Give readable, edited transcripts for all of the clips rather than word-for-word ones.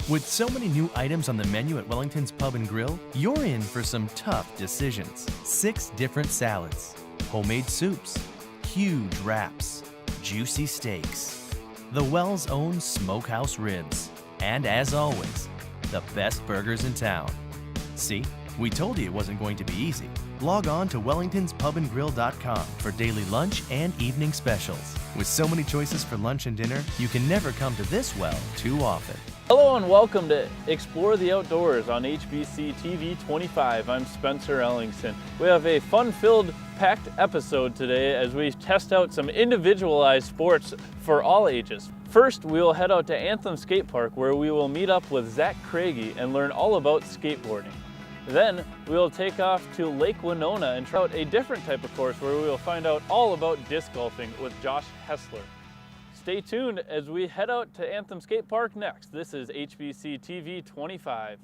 With so many new items on the menu at Wellington's Pub and Grill, you're in for some tough decisions. 6 different salads, homemade soups, huge wraps, juicy steaks, the Well's own smokehouse ribs, and as always, the best burgers in town. See, we told you it wasn't going to be easy. Log on to wellingtonspubandgrill.com for daily lunch and evening specials. With so many choices for lunch and dinner, you can never come to this well too often. Hello and welcome to Explore the Outdoors on HBC TV 25. I'm Spencer Ellingson. We have a fun-filled, packed episode today as we test out some individualized sports for all ages. First, we will head out to Anthem Skate Park where we will meet up with Zach Craigie and learn all about skateboarding. Then, we will take off to Lake Winona and try out a different type of course where we will find out all about disc golfing with Josh Hessler. Stay tuned as we head out to Anthem Skate Park next. This is HBC TV 25.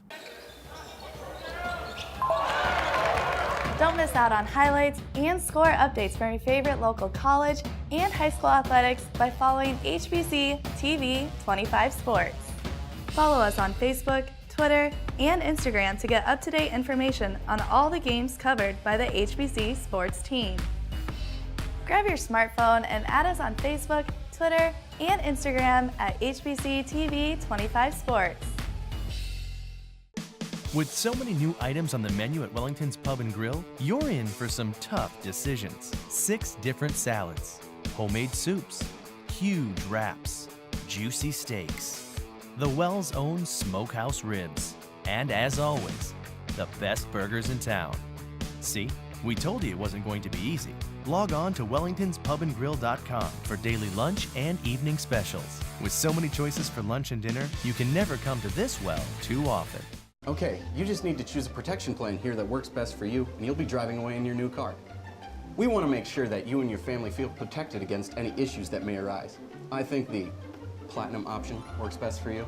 Don't miss out on highlights and score updates from your favorite local college and high school athletics by following HBC TV 25 Sports. Follow us on Facebook, Twitter, and Instagram to get up-to-date information on all the games covered by the HBC sports team. Grab your smartphone and add us on Facebook, Twitter, and Instagram at HBC TV 25 Sports. With so many new items on the menu at Wellington's Pub and Grill, you're in for some tough decisions. 6 different salads, homemade soups, huge wraps, juicy steaks, the Well's own smokehouse ribs, and as always, the best burgers in town. See, we told you it wasn't going to be easy. Log on to wellingtonspubandgrill.com for daily lunch and evening specials. With so many choices for lunch and dinner, you can never come to this well too often. Okay, you just need to choose a protection plan here that works best for you, and you'll be driving away in your new car. We want to make sure that you and your family feel protected against any issues that may arise. I think the Platinum option works best for you.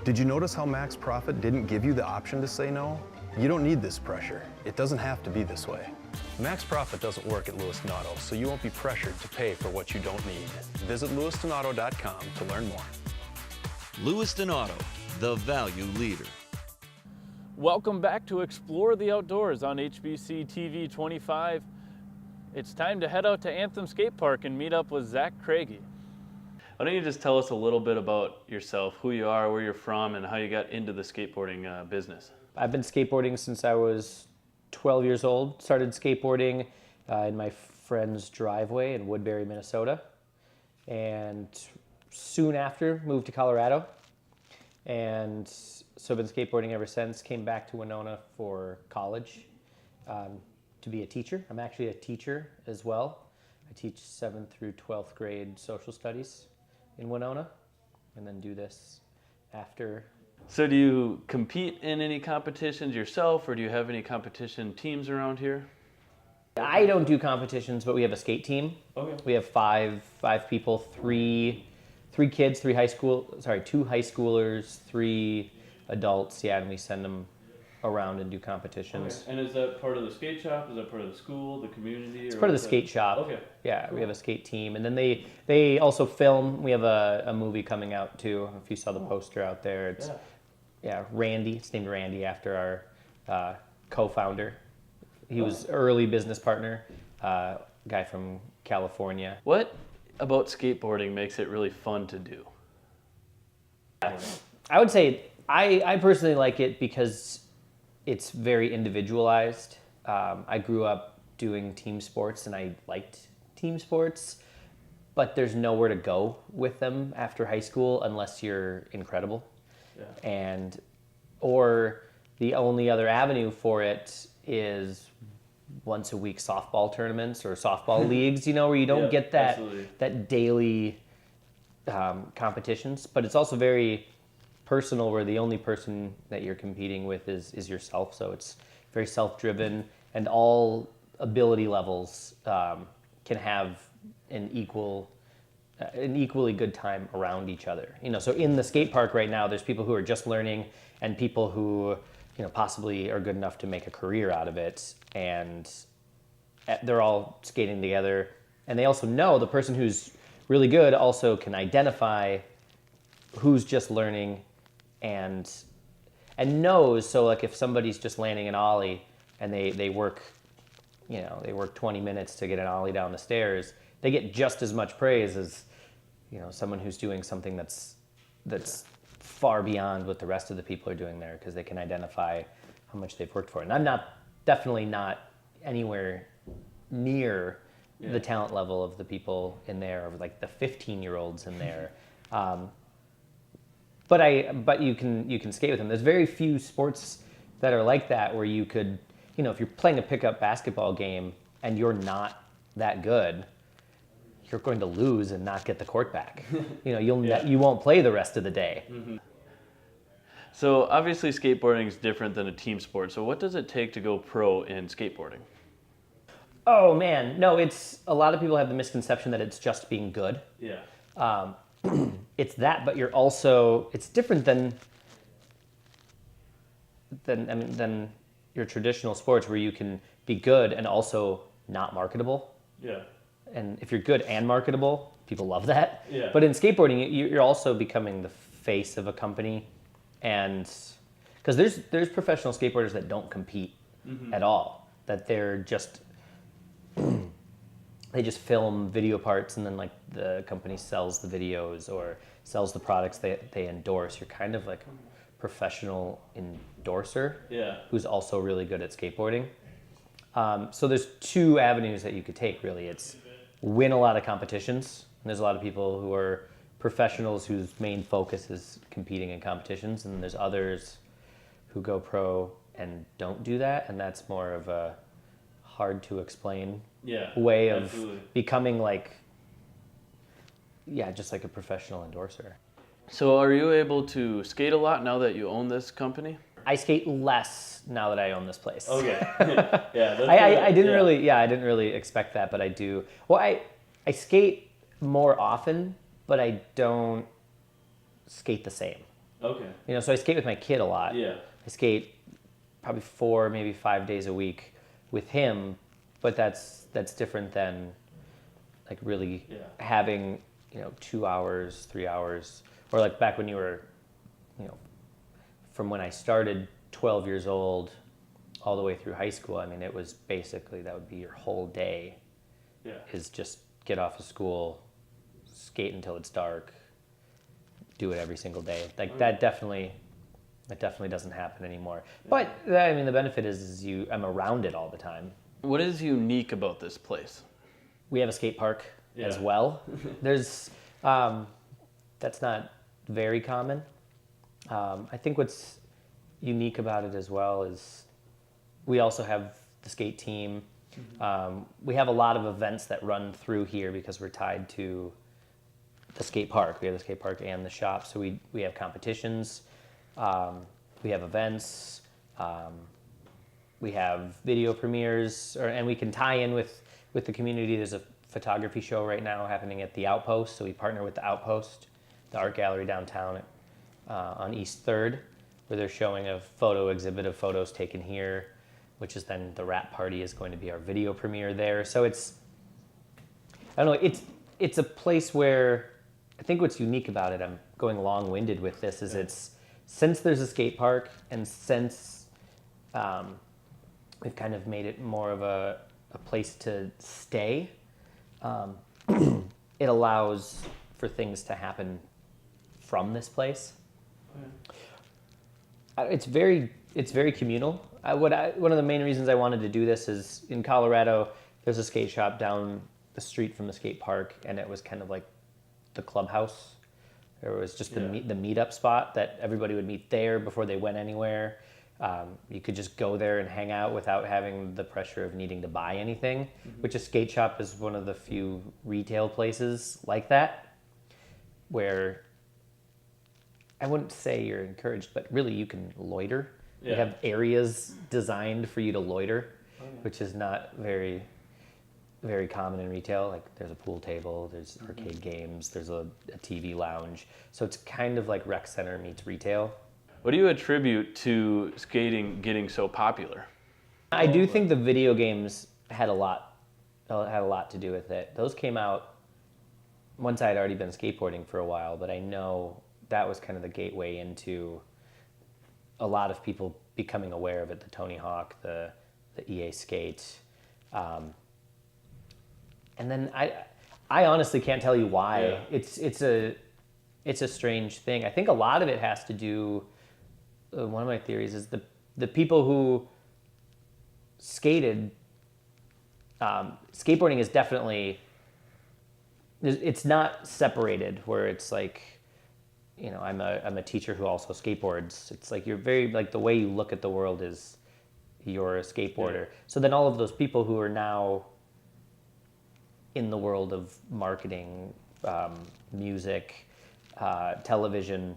Did you notice how Max Profit didn't give you the option to say no? You don't need this pressure. It doesn't have to be this way. Max Profit doesn't work at Lewiston Auto, so you won't be pressured to pay for what you don't need. Visit lewistonauto.com to learn more. Lewiston Auto, the value leader. Welcome back to Explore the Outdoors on HBC TV 25. It's time to head out to Anthem Skate Park and meet up with Zach Craigie. Why don't you just tell us a little bit about yourself, who you are, where you're from, and how you got into the skateboarding business? I've been skateboarding since I was 12 years old. Started skateboarding in my friend's driveway in Woodbury, Minnesota. And soon after, moved to Colorado. And so I've been skateboarding ever since. Came back to Winona for college to be a teacher. I'm actually a teacher as well. I teach 7th through 12th grade social studies in Winona, and then do this after. So do you compete in any competitions yourself, or do you have any competition teams around here? I don't do competitions, but we have a skate team. Okay. We have five people, three kids, 2 high schoolers, 3 adults, yeah, and we send them around and do competitions. Okay. And is that part of the skate shop? Is that part of the school, the community? It's part of the skate shop. Okay. Yeah, we have a skate team. And then they also film. We have a movie coming out too. If you saw the poster out there, it's Randy. It's named Randy after our co-founder. He was early business partner, guy from California. What about skateboarding makes it really fun to do? I would say I personally like it because it's very individualized. I grew up doing team sports and I liked team sports, but there's nowhere to go with them after high school unless you're incredible. Yeah. Or the only other avenue for it is once a week softball tournaments or softball leagues, where you don't get that daily competitions, but it's also very personal where the only person that you're competing with is yourself. So it's very self-driven, and all ability levels can have an equally good time around each other. So in the skate park right now, there's people who are just learning and people who possibly are good enough to make a career out of it, and they're all skating together. And they also know the person who's really good also can identify who's just learning and knows, so like if somebody's just landing an ollie and they work, they work 20 minutes to get an ollie down the stairs, they get just as much praise as, someone who's doing something that's far beyond what the rest of the people are doing there, because they can identify how much they've worked for it. And I'm definitely not anywhere near the talent level of the people in there, or like the 15-year-olds in there. But you can skate with them. There's very few sports that are like that, where you could, if you're playing a pickup basketball game and you're not that good, you're going to lose and not get the court back. You won't play the rest of the day. Mm-hmm. So obviously skateboarding is different than a team sport. So what does it take to go pro in skateboarding? Oh man, no, it's a lot of people have the misconception that it's just being good. Yeah. It's that, but you're also, it's different than your traditional sports, where you can be good and also not marketable. Yeah. And if you're good and marketable, people love that. Yeah. But in skateboarding, you're also becoming the face of a company, and because there's professional skateboarders that don't compete at all, that they're just they just film video parts, and then like the company sells the videos or sells the products they endorse. You're kind of like a professional endorser, who's also really good at skateboarding. So there's two avenues that you could take, really. It's win a lot of competitions. And there's a lot of people who are professionals whose main focus is competing in competitions, and there's others who go pro and don't do that, and that's more of a hard to explain way of becoming just like a professional endorser. So are you able to skate a lot now that you own this company? I skate less now that I own this place. Okay. I didn't really expect that, but I do. Well, I skate more often, but I don't skate the same. Okay. So I skate with my kid a lot. Yeah. I skate probably 4, maybe 5 days a week with him, but that's different than like really having 2 hours, 3 hours, or like back when you were, from when I started 12 years old all the way through high school. I mean, it was basically, that would be your whole day. Is just get off of school, skate until it's dark, do it every single day. Like that definitely doesn't happen anymore. But I mean, the benefit is I'm around it all the time. What is unique about this place? We have a skate park as well. There's that's not very common. I think what's unique about it as well is we also have the skate team. We have a lot of events that run through here because we're tied to the skate park. We have the skate park and the shop, so we have competitions. We have events. We have video premieres, and we can tie in with the community. There's a photography show right now happening at the Outpost, so we partner with the Outpost, the art gallery downtown on East 3rd, where they're showing a photo exhibit of photos taken here, which is then the wrap party is going to be our video premiere there. So it's a place where I think what's unique about it, I'm going long-winded with this, is it's, since there's a skate park and since we've kind of made it more of a place to stay, it allows for things to happen from this place. It's very communal. One of the main reasons I wanted to do this is in Colorado, there's a skate shop down the street from the skate park, and it was kind of like the clubhouse. There was just the meetup spot that everybody would meet there before they went anywhere. You could just go there and hang out without having the pressure of needing to buy anything, which a skate shop is one of the few retail places like that, where I wouldn't say you're encouraged, but really you can loiter. They have areas designed for you to loiter, which is not very, very common in retail. Like there's a pool table, there's arcade games, there's a TV lounge. So it's kind of like rec center meets retail. What do you attribute to skating getting so popular? I do think the video games had a lot to do with it. Those came out once I had already been skateboarding for a while, but I know that was kind of the gateway into a lot of people becoming aware of it. The Tony Hawk, the EA Skate, and then I honestly can't tell you why. Yeah. It's a strange thing. I think a lot of it has to do. One of my theories is the people who skated. Skateboarding is definitely. It's not separated where it's like, you know, I'm a teacher who also skateboards. It's like you're very like the way you look at the world is you're a skateboarder. Yeah. So then all of those people who are now in the world of marketing, music, television,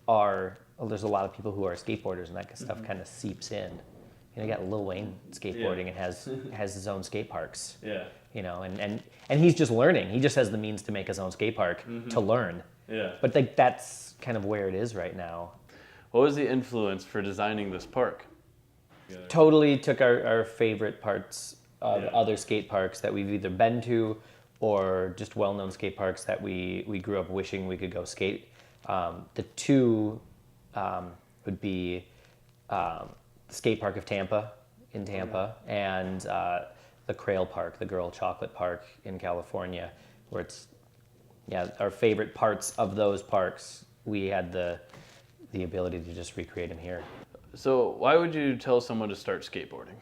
there's a lot of people who are skateboarders, and that stuff kind of seeps in. You know, you got Lil Wayne skateboarding and has his own skate parks. Yeah. You know, and he's just learning. He just has the means to make his own skate park to learn. Yeah. But like that's kind of where it is right now. What was the influence for designing this park? Totally took our favorite parts of other skate parks that we've either been to or just well-known skate parks that we grew up wishing we could go skate. The two would be the skate park of Tampa in Tampa and the Crail Park, the Girl Chocolate Park in California, where it's our favorite parts of those parks. We had the ability to just recreate them here. So why would you tell someone to start skateboarding?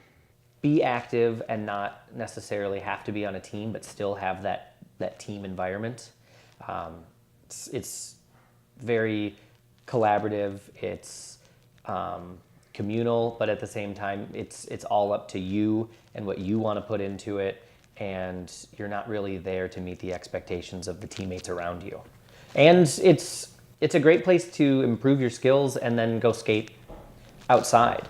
Be active and not necessarily have to be on a team, but still have that team environment. It's very collaborative. It's communal, but at the same time, it's all up to you and what you want to put into it, and you're not really there to meet the expectations of the teammates around you. And it's a great place to improve your skills and then go skate outside.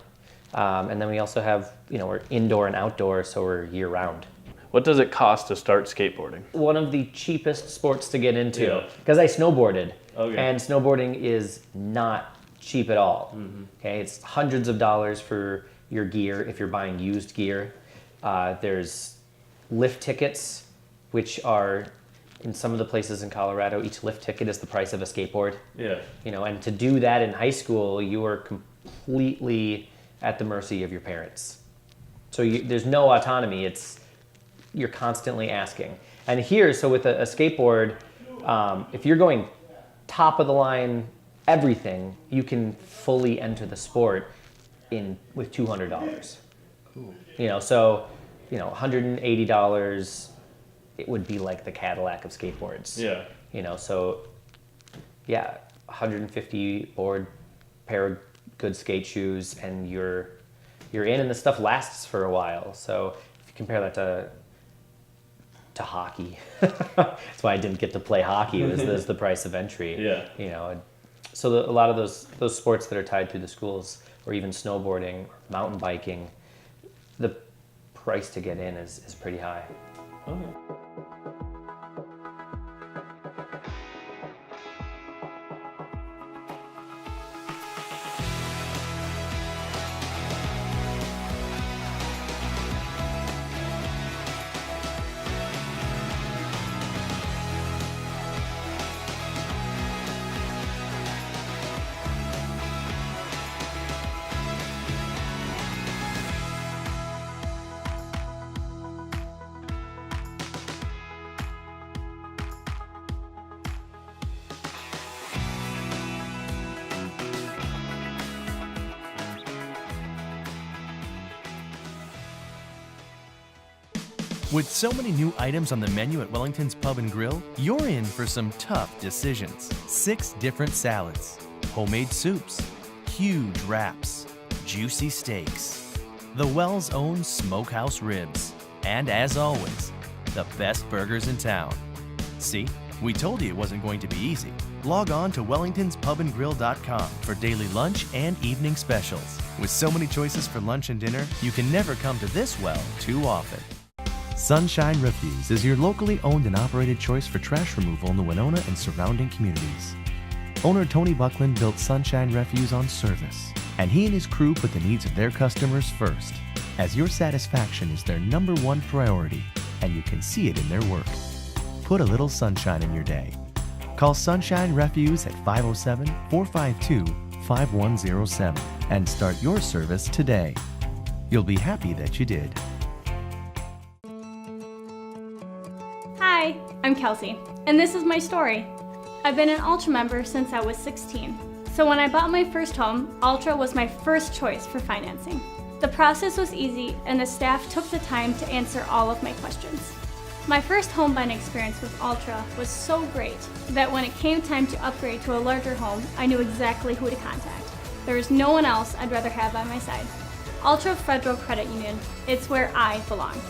And then we also have, we're indoor and outdoor, so we're year round. What does it cost to start skateboarding? One of the cheapest sports to get into, because I snowboarded, and snowboarding is not cheap at all. Okay, it's hundreds of dollars for your gear if you're buying used gear. There's lift tickets, which are in some of the places in Colorado, each lift ticket is the price of a skateboard. Yeah. And to do that in high school, you are completely at the mercy of your parents. So there's no autonomy. You're constantly asking. And here, so with a skateboard, if you're going top of the line, everything, you can fully enter the sport with $200. Cool. So $180, it would be like the Cadillac of skateboards. Yeah. So yeah, 150 board, pair of good skate shoes, and you're in, and the stuff lasts for a while. So if you compare that to hockey, that's why I didn't get to play hockey. It was the price of entry. Yeah. So a lot of those sports that are tied through the schools, or even snowboarding, mountain biking, the price to get in is pretty high. Okay. With so many new items on the menu at Wellington's Pub and Grill, you're in for some tough decisions. 6 different salads, homemade soups, huge wraps, juicy steaks, the Well's own smokehouse ribs, and as always, the best burgers in town. See, we told you it wasn't going to be easy. Log on to wellingtonspubandgrill.com for daily lunch and evening specials. With so many choices for lunch and dinner, you can never come to this well too often. Sunshine Refuse is your locally owned and operated choice for trash removal in the Winona and surrounding communities. Owner Tony Buckland built Sunshine Refuse on service, and he and his crew put the needs of their customers first, as your satisfaction is their #1 priority, and you can see it in their work. Put a little sunshine in your day. Call Sunshine Refuse at 507-452-5107 and start your service today. You'll be happy that you did. Hi, I'm Kelsey, and this is my story. I've been an Ultra member since I was 16. So when I bought my first home, Ultra was my first choice for financing. The process was easy, and the staff took the time to answer all of my questions. My first home buying experience with Ultra was so great that when it came time to upgrade to a larger home, I knew exactly who to contact. There is no one else I'd rather have by my side. Ultra Federal Credit Union, it's where I belong.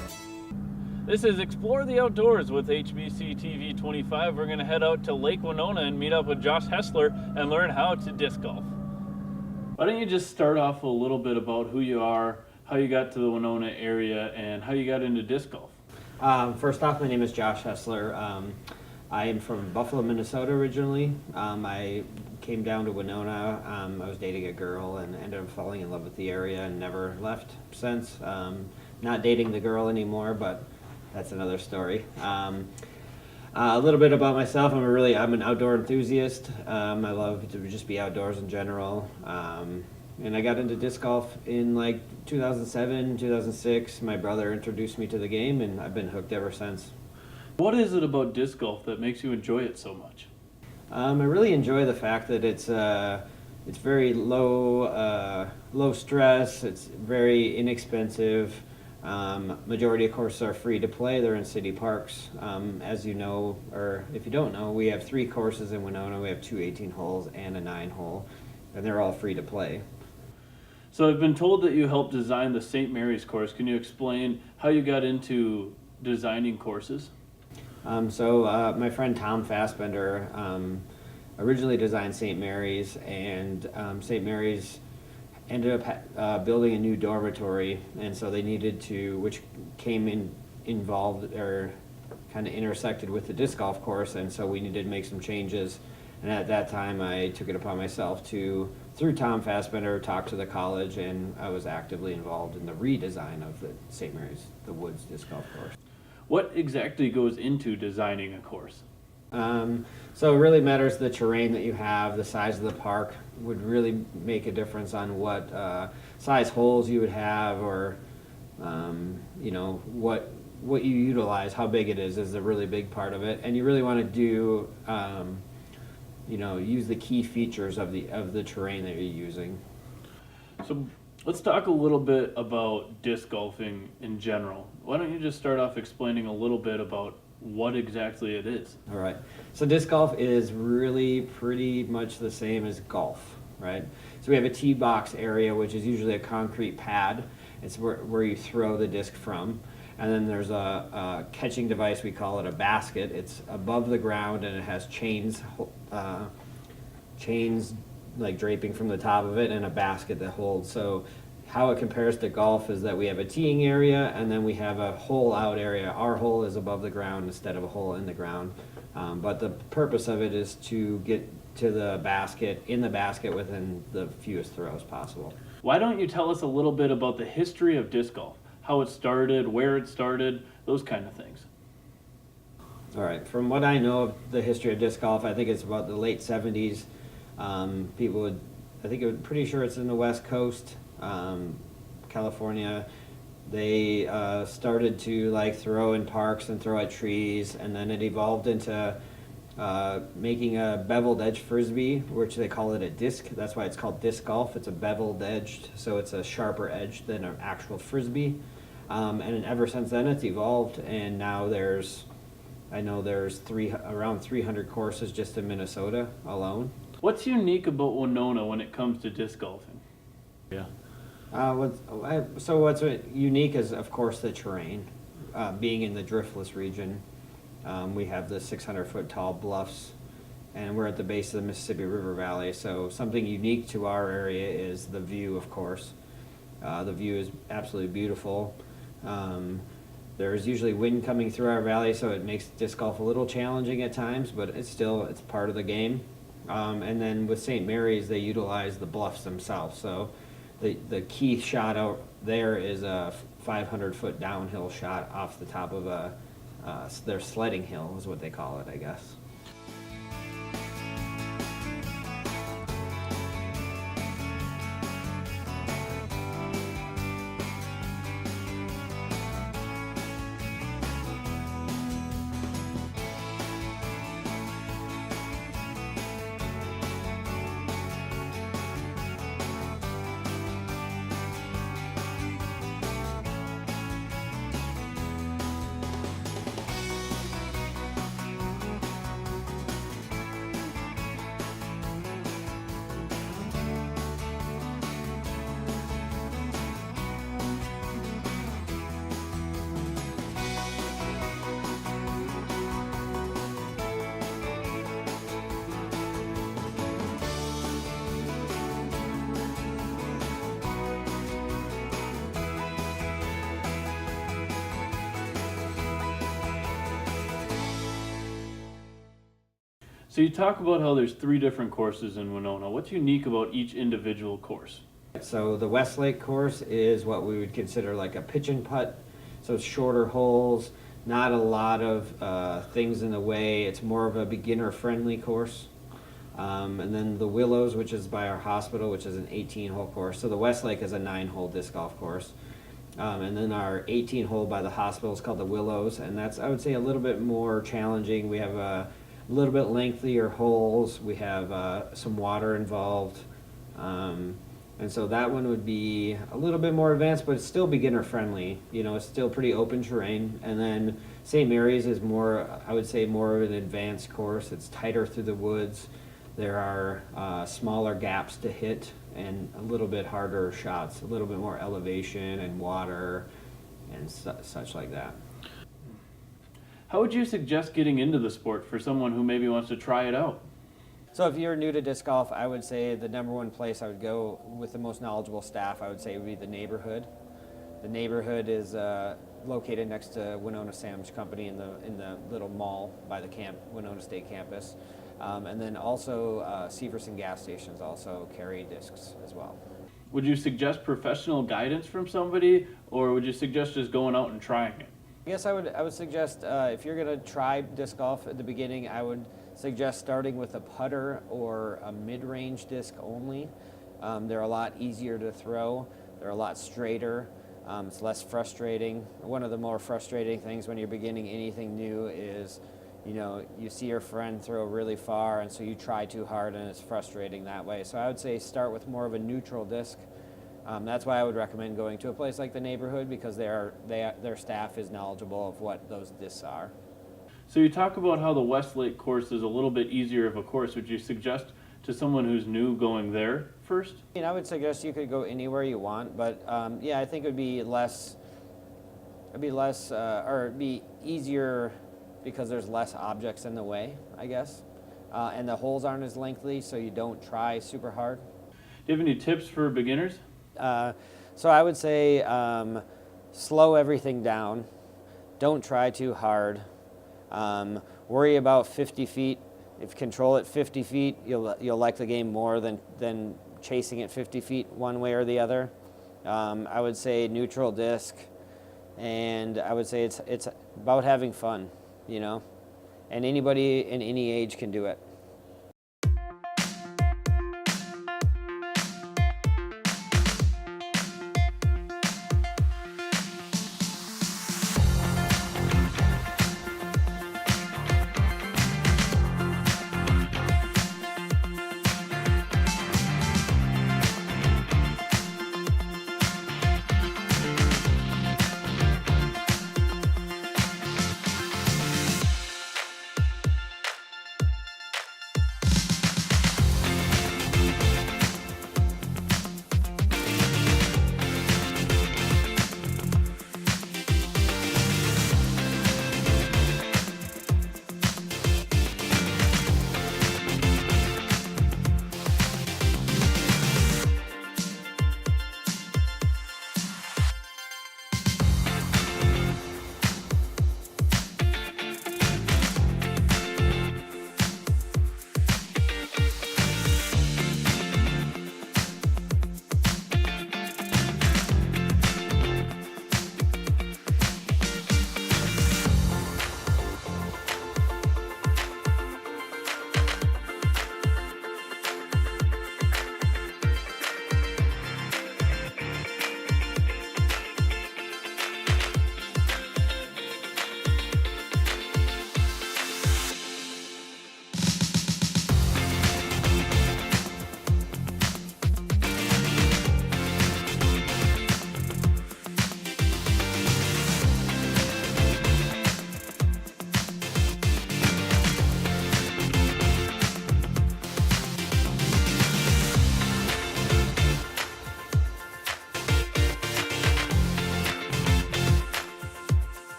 This is Explore the Outdoors with HBC TV 25. We're going to head out to Lake Winona and meet up with Josh Hessler and learn how to disc golf. Why don't you just start off a little bit about who you are, how you got to the Winona area, and how you got into disc golf? First off, my name is Josh Hessler. I am from Buffalo, Minnesota originally. I came down to Winona. I was dating a girl and ended up falling in love with the area and never left since. Not dating the girl anymore, but that's another story. A little bit about myself. I'm an outdoor enthusiast. I love to just be outdoors in general. And I got into disc golf in like 2007, 2006. My brother introduced me to the game, and I've been hooked ever since. What is it about disc golf that makes you enjoy it so much? I really enjoy the fact that it's very low stress. It's very inexpensive. Majority of courses are free to play. They're in city parks. As you know, or if you don't know, we have 3 courses in Winona. We have 2 18 holes and a 9 hole, and they're all free to play. So I've been told that you helped design the St. Mary's course. Can you explain how you got into designing courses? My friend Tom Fassbender originally designed St. Mary's, and St. Mary's ended up building a new dormitory, and so they needed to, which came involved or kind of intersected with the disc golf course, and so we needed to make some changes. And at that time, I took it upon myself to, through Tom Fassbender, talk to the college, and I was actively involved in the redesign of the St. Mary's, the Woods disc golf course. What exactly goes into designing a course? So it really matters the terrain that you have. The size of the park would really make a difference on what size holes you would have, or what you utilize. How big it is a really big part of it, and you really want to do use the key features of the terrain that you're using. So let's talk a little bit about disc golfing in general. Why don't you just start off explaining a little bit about what exactly it is? All right. So disc golf is really pretty much the same as golf, right? So we have a tee box area, which is usually a concrete pad. It's where you throw the disc from. And then there's a catching device, we call it a basket. It's above the ground, and it has chains like draping from the top of it, and a basket that holds. So how it compares to golf is that we have a teeing area, and then we have a hole out area. Our hole is above the ground instead of a hole in the ground. But the purpose of it is to get to the basket, in the basket, within the fewest throws possible. Why don't you tell us a little bit about the history of disc golf? How it started, where it started, those kind of things. All right, from what I know of the history of disc golf, I think it's about the late 70s. Pretty sure it's in the West Coast, California. They started to throw in parks and throw at trees, and then it evolved into making a beveled edge frisbee, which they call it a disc. That's why it's called disc golf. It's a beveled edged, so it's a sharper edge than an actual frisbee. And ever since then, it's evolved, and now there's around 300 courses just in Minnesota alone. What's unique about Winona when it comes to disc golfing? Yeah. What's unique is, of course, the terrain. Being in the driftless region, we have the 600-foot tall bluffs, and we're at the base of the Mississippi River Valley. So something unique to our area is the view, of course. The view is absolutely beautiful. There's usually wind coming through our valley, so it makes disc golf a little challenging at times, but it's part of the game. And then with St. Mary's, they utilize the bluffs themselves. So the key shot out there is a 500-foot downhill shot off the top of their sledding hill is what they call it, I guess. So you talk about how there's 3 different courses in Winona. What's unique about each individual course? So the Westlake course is what we would consider like a pitch and putt. So it's shorter holes, not a lot of things in the way. It's more of a beginner-friendly course. And then the Willows, which is by our hospital, which is an 18-hole course. So the Westlake is a 9-hole disc golf course. And then our 18-hole by the hospital is called the Willows, and that's, I would say, a little bit more challenging. We have a little bit lengthier holes. We have some water involved. And so that one would be a little bit more advanced, but it's still beginner friendly. You know, it's still pretty open terrain. And then St. Mary's is more, I would say, more of an advanced course. It's tighter through the woods. There are smaller gaps to hit and a little bit harder shots, a little bit more elevation and water and such like that. How would you suggest getting into the sport for someone who maybe wants to try it out? So if you're new to disc golf, I would say the #1 place I would go with the most knowledgeable staff, I would say would be the neighborhood. The neighborhood is located next to Winona Sandwich Company in the little mall by the Winona State campus. And then also Severson gas stations also carry discs as well. Would you suggest professional guidance from somebody, or would you suggest just going out and trying it? I guess I would suggest if you're going to try disc golf at the beginning, I would suggest starting with a putter or a mid-range disc only. They're a lot easier to throw. They're a lot straighter. It's less frustrating. One of the more frustrating things when you're beginning anything new is, you know, you see your friend throw really far, and so you try too hard, and it's frustrating that way. So I would say start with more of a neutral disc. That's why I would recommend going to a place like the neighborhood, because their staff is knowledgeable of what those discs are. So you talk about how the Westlake course is a little bit easier of a course. Would you suggest to someone who's new going there first? I would suggest you could go anywhere you want, but yeah, I think it'd be easier because there's less objects in the way, I guess. And the holes aren't as lengthy, so you don't try super hard. Do you have any tips for beginners? So I would say slow everything down. Don't try too hard. Worry about 50 feet. If you control it 50 feet, you'll like the game more than chasing it 50 feet one way or the other. I would say neutral disc, and I would say it's about having fun, you know, and anybody in any age can do it.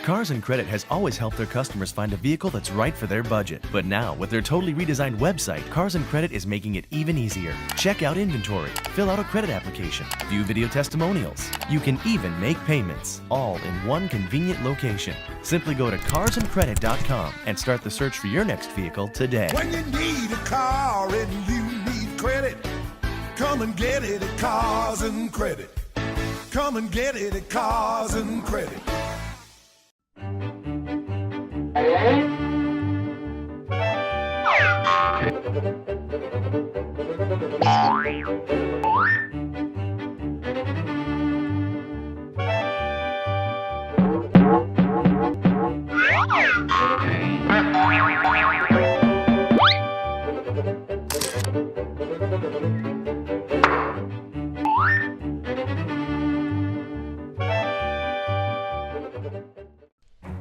Cars and Credit has always helped their customers find a vehicle that's right for their budget. But now, with their totally redesigned website, Cars and Credit is making it even easier. Check out inventory, fill out a credit application, view video testimonials. You can even make payments, all in one convenient location. Simply go to carsandcredit.com and start the search for your next vehicle today. When you need a car and you need credit, come and get it at Cars and Credit. Come and get it at Cars and Credit.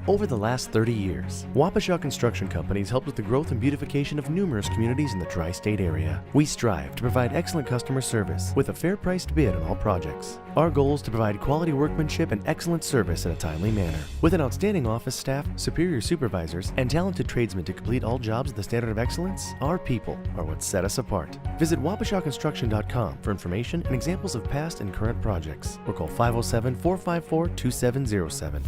Over the last 30 years, Waukesha Construction Company has helped with the growth and beautification of numerous communities in the tri-state area. We strive to provide excellent customer service with a fair-priced bid on all projects. Our goal is to provide quality workmanship and excellent service in a timely manner. With an outstanding office staff, superior supervisors, and talented tradesmen to complete all jobs with the standard of excellence, our people are what set us apart. Visit waukeshaconstruction.com for information and examples of past and current projects, or call 507-454-2707.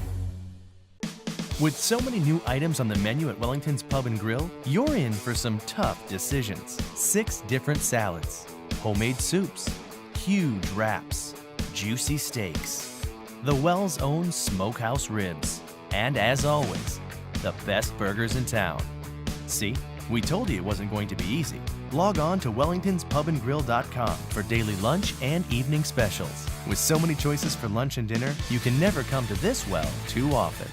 With so many new items on the menu at Wellington's Pub and Grill, you're in for some tough decisions. 6 different salads, homemade soups, huge wraps, juicy steaks, the Wells' own smokehouse ribs, and as always, the best burgers in town. See, we told you it wasn't going to be easy. Log on to wellingtonspubandgrill.com for daily lunch and evening specials. With so many choices for lunch and dinner, you can never come to this well too often.